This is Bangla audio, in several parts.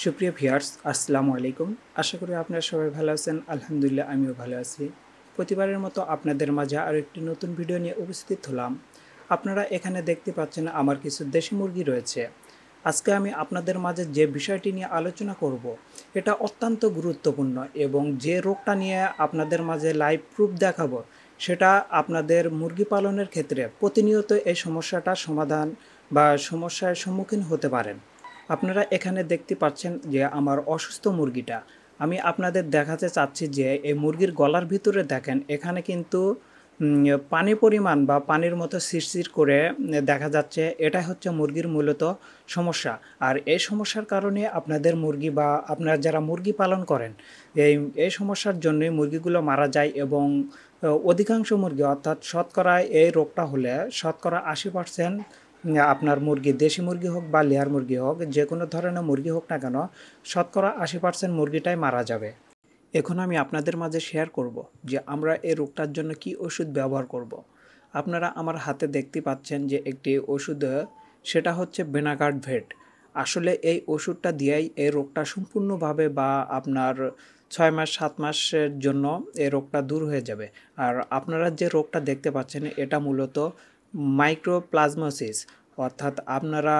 সুপ্রিয় ভিউয়ার্স, আসসালামু আলাইকুম। আশা করি আপনারা সবাই ভালো আছেন। আলহামদুলিল্লাহ আমিও ভালো আছি। প্রতিবারের মতো আপনাদের মাঝে আরও একটি নতুন ভিডিও নিয়ে উপস্থিত হলাম। আপনারা এখানে দেখতে পাচ্ছেন আমার কিছু দেশি মুরগি রয়েছে। আজকে আমি আপনাদের মাঝে যে বিষয়টি নিয়ে আলোচনা করব, এটা অত্যন্ত গুরুত্বপূর্ণ এবং যে রোগটা নিয়ে আপনাদের মাঝে লাইভ প্রুফ দেখাবো, সেটা আপনাদের মুরগি পালনের ক্ষেত্রে প্রতিনিয়ত এই সমস্যাটার সমাধান বা সমস্যার সম্মুখীন হতে পারেন। আপনারা এখানে দেখতে পাচ্ছেন যে আমার অসুস্থ মুরগিটা, আমি আপনাদের দেখাতে চাচ্ছি যে এই মুরগির গলার ভিতরে দেখেন এখানে কিন্তু পানি পরিমাণ বা পানির মতো শিরশির করে দেখা যাচ্ছে। এটাই হচ্ছে মুরগির মূলত সমস্যা। আর এই সমস্যার কারণে আপনাদের মুরগি বা আপনারা যারা মুরগি পালন করেন, এই এই সমস্যার জন্যই মুরগিগুলো মারা যায় এবং অধিকাংশ মুরগি অর্থাৎ শতকরা এই রোগটা হলে শতকরা 80% আপনার মুরগি, দেশি মুরগি হোক বা লেয়ার মুরগি হোক, যে কোনো ধরনের মুরগি হোক না কেন, শতকরা 80% মুরগিটাই মারা যাবে। এখন আমি আপনাদের মাঝে শেয়ার করব যে আমরা এই রোগটার জন্য কি ওষুধ ব্যবহার করব। আপনারা আমার হাতে দেখতে পাচ্ছেন যে একটি ওষুধ, সেটা হচ্ছে বেনাগার্ড ভেট। আসলে এই ওষুধটা দিয়েই এই রোগটা সম্পূর্ণভাবে বা আপনার 6 মাস 7 মাসের জন্য এই রোগটা দূর হয়ে যাবে। আর আপনারা যে রোগটা দেখতে পাচ্ছেন এটা মূলত মাইক্রোপ্লাজমোসিস, অর্থাৎ আপনারা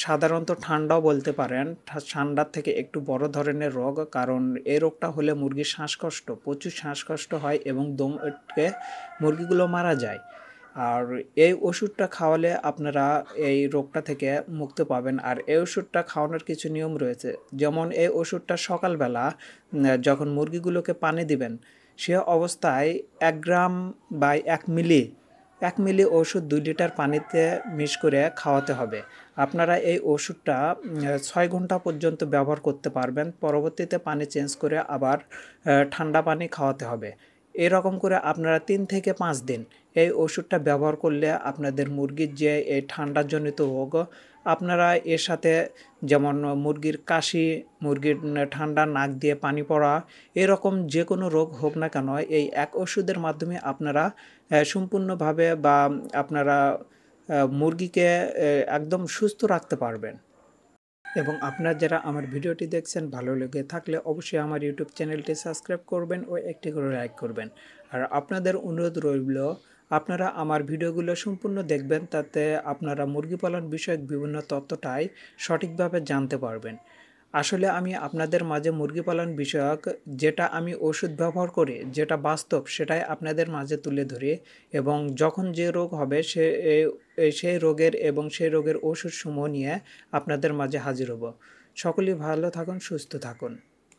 সাধারণত ঠান্ডাও বলতে পারেন। ঠান্ডার থেকে একটু বড় ধরনের রোগ, কারণ এই রোগটা হলে মুরগির শ্বাসকষ্ট, প্রচুর শ্বাসকষ্ট হয় এবং দম আটকে মুরগিগুলো মারা যায়। আর এই ওষুধটা খাওয়ালে আপনারা এই রোগটা থেকে মুক্তি পাবেন। আর এই ওষুধটা খাওয়ানোর কিছু নিয়ম রয়েছে, যেমন এই ওষুধটা সকালবেলা যখন মুরগিগুলোকে পানি দিবেন, সে অবস্থায় 1 গ্রাম বা 1 মিলি 1 মিলি ওষুধ 2 লিটার পানিতে মিক্স করে খাওয়াতে হবে। আপনারা এই ওষুধটা 6 ঘন্টা পর্যন্ত ব্যবহার করতে পারবেন। পরবর্তীতে পানি চেঞ্জ করে আবার ঠান্ডা পানি খাওয়াতে হবে। এরকম করে আপনারা 3 থেকে 5 দিন এই ওষুধটা ব্যবহার করলে আপনাদের মুরগির যে এই ঠান্ডাজনিত রোগ, আপনারা এর সাথে যেমন মুরগির কাশি, মুরগির ঠান্ডা নাক দিয়ে পানি পড়া, এরকম যে কোনো রোগ হোক না কেন, এই এক ওষুধের মাধ্যমে আপনারা সম্পূর্ণভাবে বা আপনারা মুরগিকে একদম সুস্থ রাখতে পারবেন। এবং আপনারা যারা আমার ভিডিওটি দেখছেন, ভালো লেগে থাকলে অবশ্যই আমার ইউটিউব চ্যানেলটি সাবস্ক্রাইব করবেন ও একটি করে লাইক করবেন। আর আপনাদের অনুরোধ রইল, আপনারা আমার ভিডিওগুলো সম্পূর্ণ দেখবেন, তাতে আপনারা মুরগি পালন বিষয়ক বিভিন্ন তথ্যটাই সঠিকভাবে জানতে পারবেন। আসলে আমি আপনাদের মাঝে মুরগি পালন বিষয়ক যেটা আমি ওষুধ ব্যবহার করি, যেটা বাস্তব, সেটাই আপনাদের মাঝে তুলে ধরি এবং যখন যে রোগ হবে সেই রোগের এবং সেই রোগের ওষুধসমূহ নিয়ে আপনাদের মাঝে হাজির হব। সকলেই ভালো থাকুন, সুস্থ থাকুন।